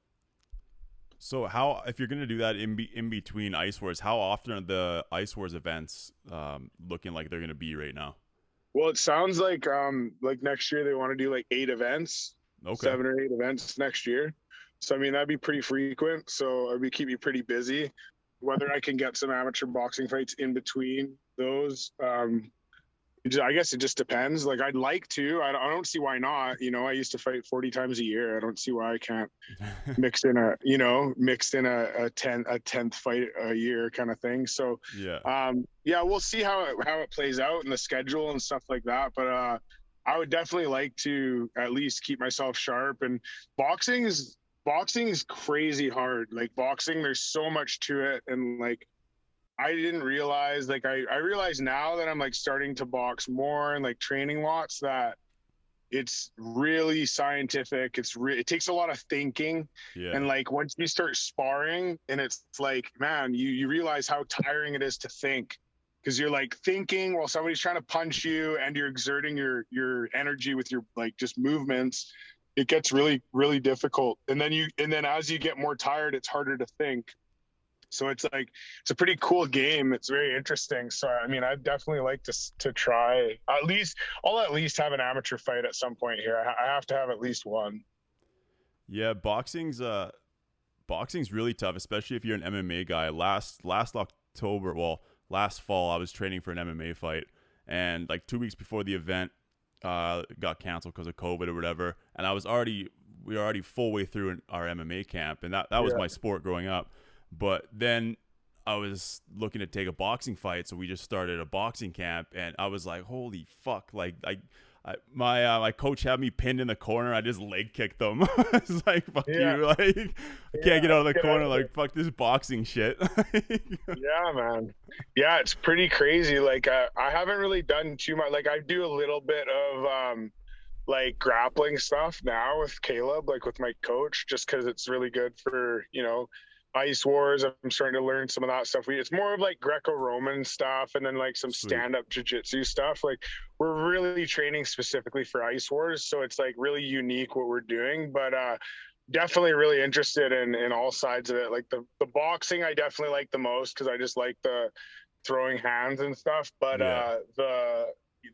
so if you're going to do that in between Ice Wars, how often are the Ice Wars events looking like they're going to be right now? Well, it sounds like next year they want to do like 8 events, Okay. 7 or 8 events next year. So I mean that'd be pretty frequent. So it'd keep me pretty busy. Whether I can get some amateur boxing fights in between those, I guess it just depends. Like I'd like to. I don't see why not. I used to fight 40 times a year. I don't see why I can't mix in a 10th fight a year kind of thing. So yeah, we'll see how it plays out in the schedule and stuff like that. But I would definitely like to at least keep myself sharp. And boxing is crazy hard. Like boxing, there's so much to it, and like I didn't realize, like I realize now that I'm like starting to box more and like training lots, that it's really scientific. It takes a lot of thinking. Yeah. And like once you start sparring, and it's like, man, you realize how tiring it is to think, because you're like thinking while somebody's trying to punch you, and you're exerting your energy with your like just movements. It gets really, really difficult. And then as you get more tired, it's harder to think. So it's a pretty cool game. It's very interesting. So I mean, I'd definitely like to try. I'll at least have an amateur fight at some point here. I have to have at least one. Yeah, boxing's really tough, especially if you're an MMA guy. Last October, well, last fall I was training for an MMA fight, and like 2 weeks before the event got canceled because of COVID or whatever, and we were already full way through our MMA camp, and that was my sport growing up. But then I was looking to take a boxing fight, so we just started a boxing camp, and I was like, holy fuck, like my coach had me pinned in the corner. I just leg kicked them. I was like, fuck you, like I can't get out of the corner, like fuck this boxing shit. Yeah, man. Yeah, it's pretty crazy. Like I haven't really done too much. Like I do a little bit of like grappling stuff now with Caleb, like with my coach, just because it's really good for, you know, ice wars. I'm starting to learn some of that stuff. It's more of like Greco-Roman stuff, and then like some stand-up jiu-jitsu stuff. Like we're really training specifically for ice wars, so it's like really unique what we're doing. But definitely really interested in all sides of it. Like the boxing I definitely like the most, because I just like the throwing hands and stuff. But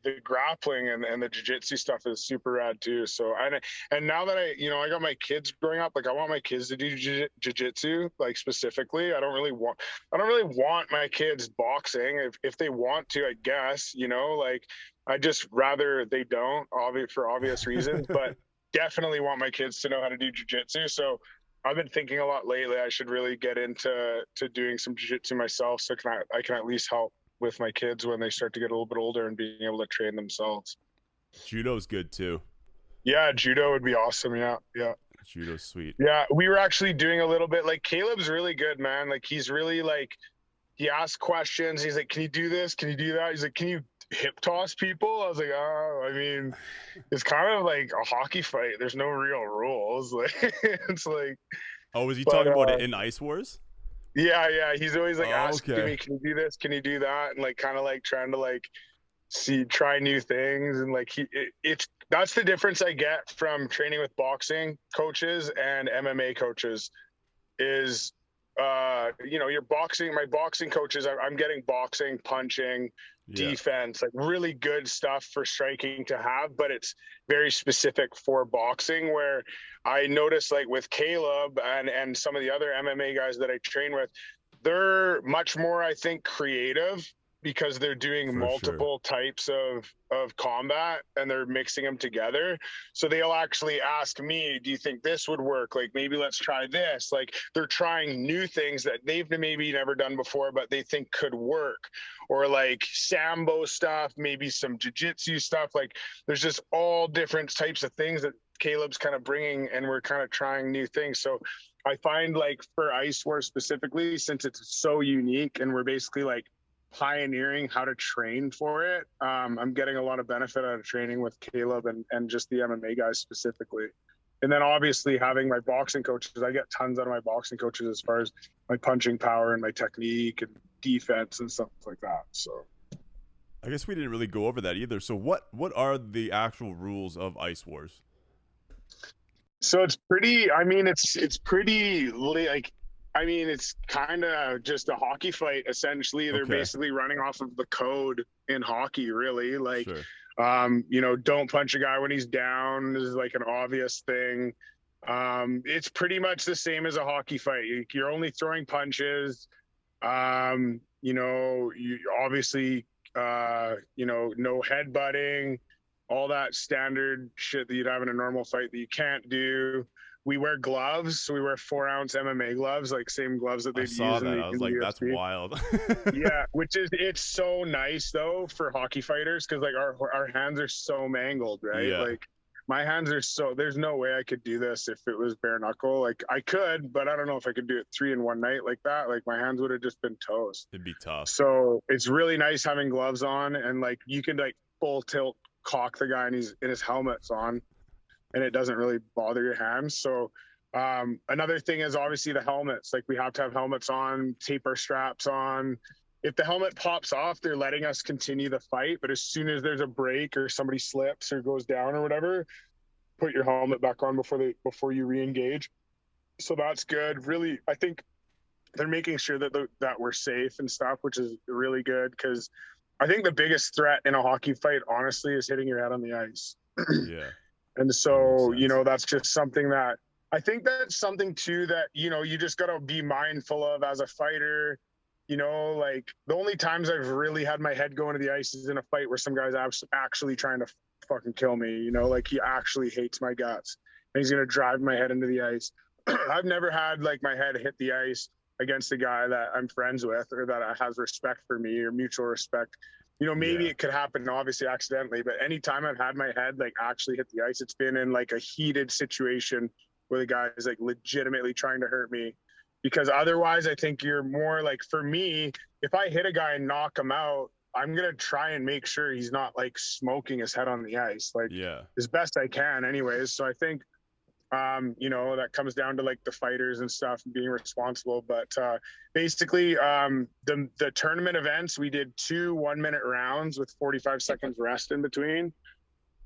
the grappling and the jiu-jitsu stuff is super rad too. So and now that I got my kids growing up, like I want my kids to do jiu-jitsu, like specifically. I don't really want my kids boxing. If they want to, I guess, you know, like I just rather they don't, for obvious reasons, but definitely want my kids to know how to do jiu-jitsu. So I've been thinking a lot lately I should really get into doing some jiu-jitsu myself, so I can at least help with my kids when they start to get a little bit older and being able to train themselves. Judo's good too. Yeah, judo would be awesome. Yeah. Judo's sweet. Yeah, we were actually doing a little bit. Like Caleb's really good, man. Like he's really like, he asks questions. He's like, can you do this? Can you do that? He's like, can you hip toss people? I was like, oh, I mean, it's kind of like a hockey fight. There's no real rules. Like it's like. Oh, was he talking about it in Ice Wars? Yeah. He's always like asking me, can you do this? Can you do that? And like kind of like trying to like try new things. And like that's the difference I get from training with boxing coaches and MMA coaches is, my boxing coaches, I'm getting boxing, punching, defense, like really good stuff for striking to have, but it's very specific for boxing, where I notice like with Caleb and some of the other MMA guys that I train with, they're much more, I think, creative, because they're doing multiple types of combat and they're mixing them together. So they'll actually ask me, do you think this would work? Like, maybe let's try this. Like they're trying new things that they've maybe never done before, but they think could work. Or like Sambo stuff, maybe some jiu-jitsu stuff. Like there's just all different types of things that Caleb's kind of bringing, and we're kind of trying new things. So I find like for Ice War specifically, since it's so unique and we're basically like pioneering how to train for it, I'm getting a lot of benefit out of training with Caleb and just the MMA guys specifically. And then obviously having my boxing coaches, I get tons out of my boxing coaches as far as my punching power and my technique and defense and stuff like that. So I guess we didn't really go over that either. So what are the actual rules of Ice Wars? So it's pretty, I mean, it's pretty like, I mean, it's kind of just a hockey fight, essentially. They're basically running off of the code in hockey, really. Like, don't punch a guy when he's down is like an obvious thing. It's pretty much the same as a hockey fight. You're only throwing punches. You obviously, no headbutting, all that standard shit that you'd have in a normal fight that you can't do. We wear gloves. So we wear 4-ounce MMA gloves, like same gloves that they'd use. I was like, that's wild. Yeah, it's so nice though for hockey fighters, because like our hands are so mangled, right? Yeah. Like my hands are there's no way I could do this if it was bare knuckle. Like I could, but I don't know if I could do it 3 in one night like that. Like my hands would have just been toast. It'd be tough. So it's really nice having gloves on, and like you can like full tilt cock the guy and his helmet's on, and it doesn't really bother your hands. So another thing is obviously the helmets. Like we have to have helmets on, tape our straps on. If the helmet pops off, they're letting us continue the fight. But as soon as there's a break or somebody slips or goes down or whatever, put your helmet back on before you re-engage. So that's good. Really, I think they're making sure that we're safe and stuff, which is really good, because I think the biggest threat in a hockey fight, honestly, is hitting your head on the ice. Yeah. And so, that's just something that I think that's something too that, you just got to be mindful of as a fighter. you know, like the only times I've really had my head go into the ice is in a fight where some guy's actually trying to fucking kill me, you know, like he actually hates my guts and he's going to drive my head into the ice. I've never had like my head hit the ice against a guy that I'm friends with or that has respect for me or mutual respect. You know, maybe it could happen obviously accidentally, but anytime I've had my head like actually hit the ice, it's been in like a heated situation where the guy is like legitimately trying to hurt me. Because otherwise, I think you're more like, for me, if I hit a guy and knock him out, I'm going to try and make sure he's not like smoking his head on the ice, like as best I can anyways. So I think, you know, that comes down to like the fighters and stuff and being responsible. But basically, the tournament events, we did 2 1-minute rounds with 45 seconds rest in between.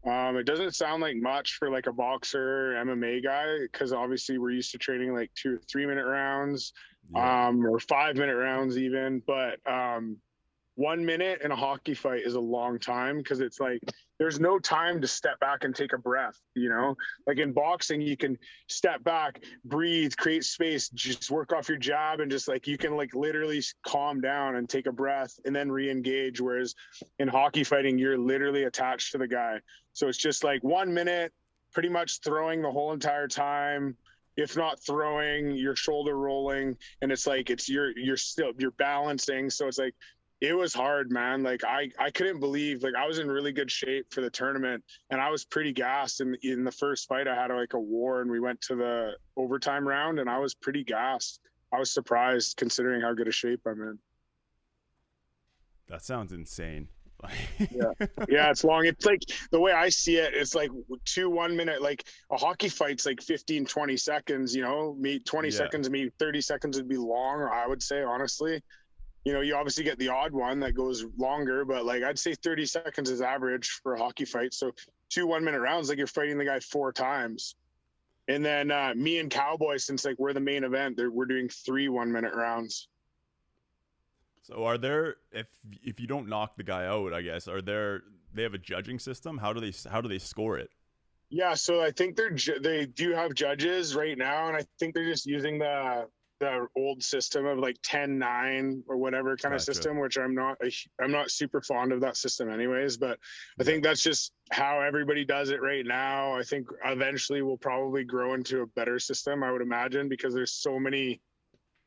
It doesn't sound like much for like a boxer MMA guy, because obviously we're used to training like 2 or 3-minute rounds, or 5-minute rounds even. But 1 minute in a hockey fight is a long time, because it's like there's no time to step back and take a breath, you know. Like in boxing, you can step back, breathe, create space, just work off your jab, and just like you can like literally calm down and take a breath and then re-engage. Whereas in hockey fighting, you're literally attached to the guy, so it's just like 1 minute pretty much throwing the whole entire time. If not throwing, your shoulder rolling, and it's like you're balancing. So it's like, it was hard, man. Like I couldn't believe, like I was in really good shape for the tournament and I was pretty gassed in the first fight. I had like a war and we went to the overtime round and I was pretty gassed. I was surprised considering how good a shape I'm in. That sounds insane. Yeah, it's long. It's like, the way I see it, it's like 2 1-minute, like a hockey fight's like 15-20 seconds, you know, 20 seconds, maybe 30 seconds would be long, I would say, honestly. You know, you obviously get the odd one that goes longer, but like I'd say 30 seconds is average for a hockey fight. So 2 1-minute rounds, like you're fighting the guy 4 times. And then me and Cowboy, since like we're the main event, we're doing 3 1-minute rounds. So are there, if you don't knock the guy out, I guess, they have a judging system? How do they score it? Yeah, so I think they do have judges right now, and I think they're just using the old system of like 10-9 or whatever kind of system, which I'm not super fond of that system anyways, but I think that's just how everybody does it right now. I think eventually we'll probably grow into a better system, I would imagine, because there's so many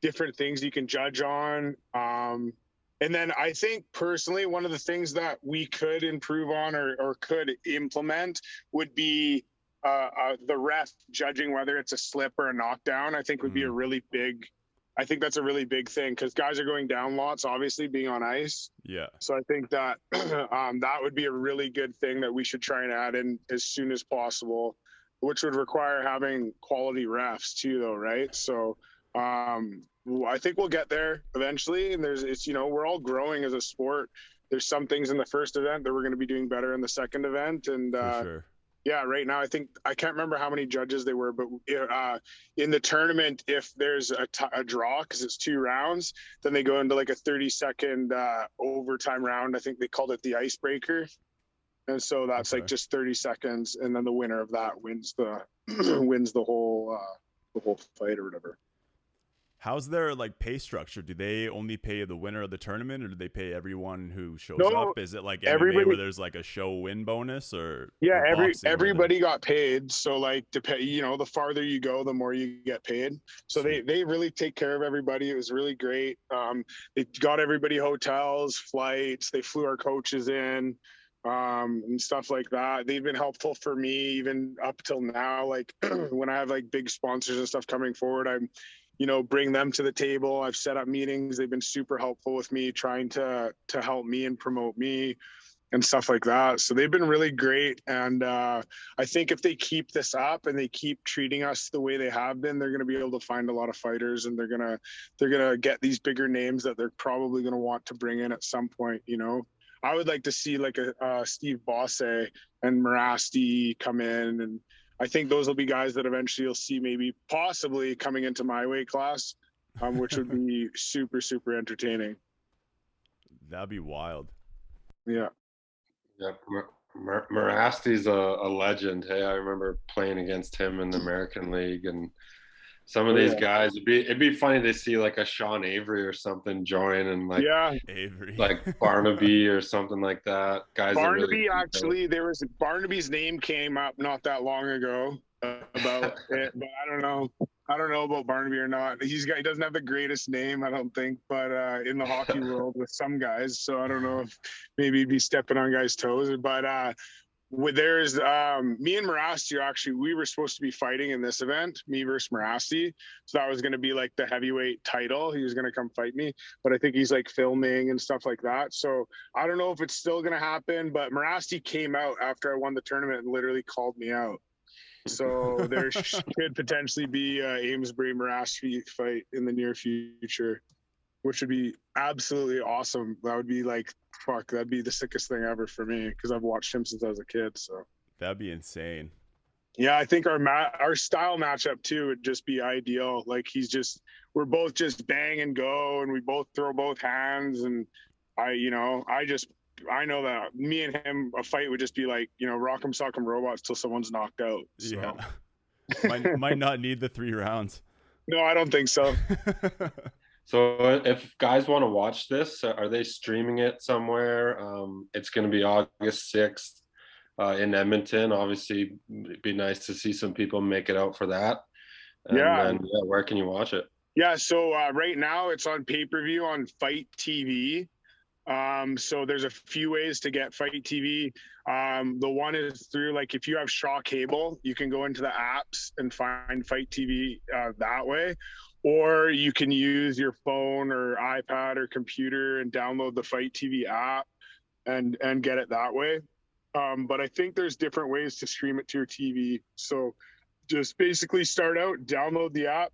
different things you can judge on. And then I think personally, one of the things that we could improve on or could implement would be the ref judging whether it's a slip or a knockdown. I think would be I think that's a really big thing, because guys are going down lots, obviously, being on ice. Yeah. So I think that that would be a really good thing that we should try and add in as soon as possible, which would require having quality refs too, though, right? So I think we'll get there eventually. And we're all growing as a sport. There's some things in the first event that we're going to be doing better in the second event. And for sure. Yeah, right now I can't remember how many judges they were, but in the tournament, if there's a draw, because it's 2 rounds, then they go into like a 30-second overtime round. I think they called it the icebreaker, and so that's like just 30 seconds, and then the winner of that wins the whole fight or whatever. How's their like pay structure? Do they only pay the winner of the tournament, or do they pay everyone who shows up? Is it like MMA where there's like a show win bonus, or everybody got paid? So like the farther you go, the more you get paid. So they really take care of everybody. It was really great. They got everybody hotels, flights. They flew our coaches in, and stuff like that. They've been helpful for me even up till now. Like when I have like big sponsors and stuff coming forward, I'm bring them to the table. I've set up meetings. They've been super helpful with me, trying to help me and promote me and stuff like that. So they've been really great. And I think if they keep this up and they keep treating us the way they have been, they're going to be able to find a lot of fighters, and they're going to get these bigger names that they're probably going to want to bring in at some point. I would like to see like a Steve Bosse and Morasti come in, and I think those will be guys that eventually you'll see maybe possibly coming into my weight class, which would be super, super entertaining. That'd be wild. Yeah. Yeah. Morasti's a legend. Hey, I remember playing against him in the American League, and some of Oh, these yeah. guys, it'd be funny to see like a Sean Avery or something join, and Yeah. Avery. like Barnaby or something like that. Guys that really Barnaby, actually, Barnaby's name came up not that long ago about it, but I don't know. I don't know about Barnaby or not. He doesn't have the greatest name, I don't think, but in the hockey world with some guys. So I don't know if maybe he'd be stepping on guys' toes. But there's me and Morasti, actually, we were supposed to be fighting in this event, me versus Morasti. So that was going to be like the heavyweight title. He was going to come fight me, but I think he's like filming and stuff like that. So I don't know if it's still going to happen, but Morasti came out after I won the tournament and literally called me out. So there could potentially be a Amesbury Morasti fight in the near future, which would be absolutely awesome. That would be like, fuck, that'd be the sickest thing ever for me because I've watched him since I was a kid. So That'd be insane. yeah, I think our style matchup too would just be ideal. Like we're both just bang and go, and we both throw both hands. And I know that me and him, a fight would just be like, rock'em sock'em robots till someone's knocked out. So. Yeah, might not need the 3 rounds. No, I don't think so. So if guys want to watch this, are they streaming it somewhere? It's going to be August 6th in Edmonton. Obviously, it'd be nice to see some people make it out for that. And then, where can you watch it? Yeah, so right now it's on pay-per-view on Fight TV. So there's a few ways to get Fight TV. The one is through, like, if you have Shaw Cable, you can go into the apps and find Fight TV that way. Or you can use your phone or iPad or computer and download the Fight TV app and get it that way. But I think there's different ways to stream it to your TV. So just basically start out, download the app.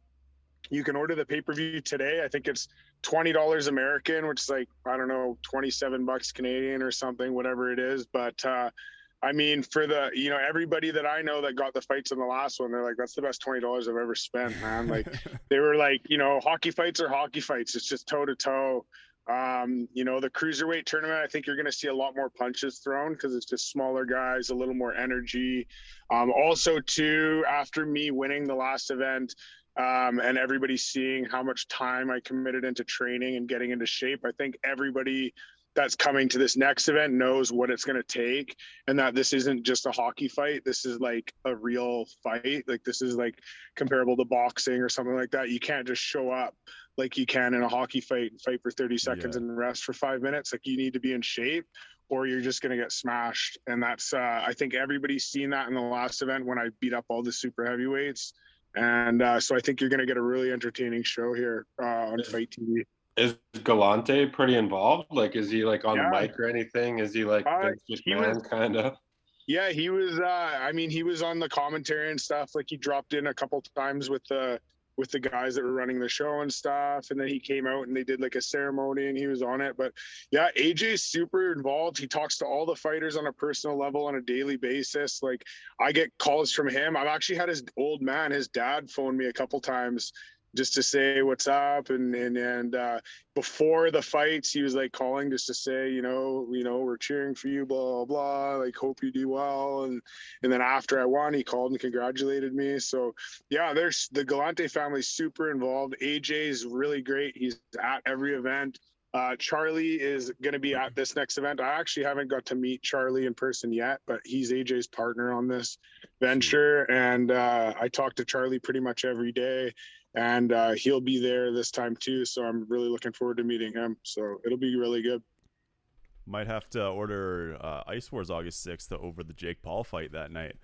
You can order the pay-per-view today. I think it's $20 American, which is like, I don't know, 27 bucks Canadian or something, whatever it is. But I mean, for everybody that I know that got the fights in the last one, they're like, that's the best $20 I've ever spent, man. Like, they were like, hockey fights are hockey fights. It's just toe to toe. The cruiserweight tournament, I think you're going to see a lot more punches thrown because it's just smaller guys, a little more energy. Also, too, after me winning the last event, and everybody seeing how much time I committed into training and getting into shape, I think everybody that's coming to this next event knows what it's going to take, and that this isn't just a hockey fight. This is like a real fight. Like, this is like comparable to boxing or something like that. You can't just show up like you can in a hockey fight and fight for 30 seconds and rest for 5 minutes. Like, you need to be in shape or you're just going to get smashed. And that's, I think everybody's seen that in the last event when I beat up all the super heavyweights. And so I think you're going to get a really entertaining show here on Fight TV. Is Galante pretty involved? Like, is he like on the mic or anything? Is he like Vince McMahon kind of? Yeah, he was. He was on the commentary and stuff. Like, he dropped in a couple times with the guys that were running the show and stuff. And then he came out and they did like a ceremony and he was on it. But yeah, AJ's super involved. He talks to all the fighters on a personal level on a daily basis. Like, I get calls from him. I've actually had his dad phone me a couple times just to say what's up. And before the fights, he was like calling just to say, we're cheering for you, blah, blah, blah. Like, hope you do well. And then after I won, he called and congratulated me. So yeah, there's the Galante family super involved. AJ's really great. He's at every event. Charlie is going to be at this next event. I actually haven't got to meet Charlie in person yet, but he's AJ's partner on this venture. And I talk to Charlie pretty much every day. And he'll be there this time too, so I'm really looking forward to meeting him. So it'll be really good. Might have to order Ice Wars August 6th over the Jake Paul fight that night.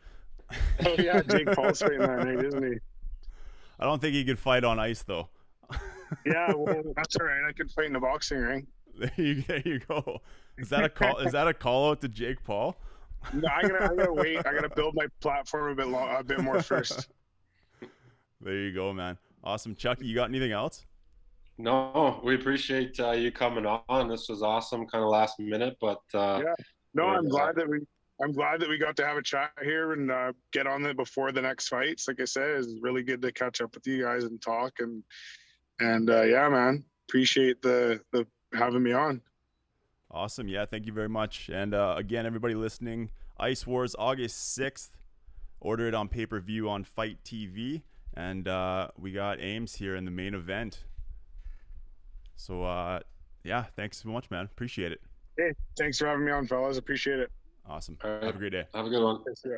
Oh yeah, Jake Paul's fighting that night, isn't he? I don't think he could fight on ice though. Yeah, well, that's all right. I could fight in the boxing ring. There you go. Is that a call? Is that a call out to Jake Paul? No, I'm gonna wait. I gotta build my platform a bit more first. There you go, man. Awesome. Chucky, you got anything else? No, we appreciate you coming on. This was awesome, kind of last minute, but yeah. No, I'm glad that we got to have a chat here and get on it before the next fights. Like I said, it's really good to catch up with you guys and talk and yeah, man. Appreciate the having me on. Awesome. Yeah, thank you very much. And again, everybody listening, Ice Wars August 6th. Order it on pay-per-view on Fight TV. and we got Ames here in the main event. So yeah, thanks so much, man. Appreciate it. Hey, thanks for having me on, fellas. Appreciate it. Awesome. All right. Have a great day. Have a good one. Thanks, yeah.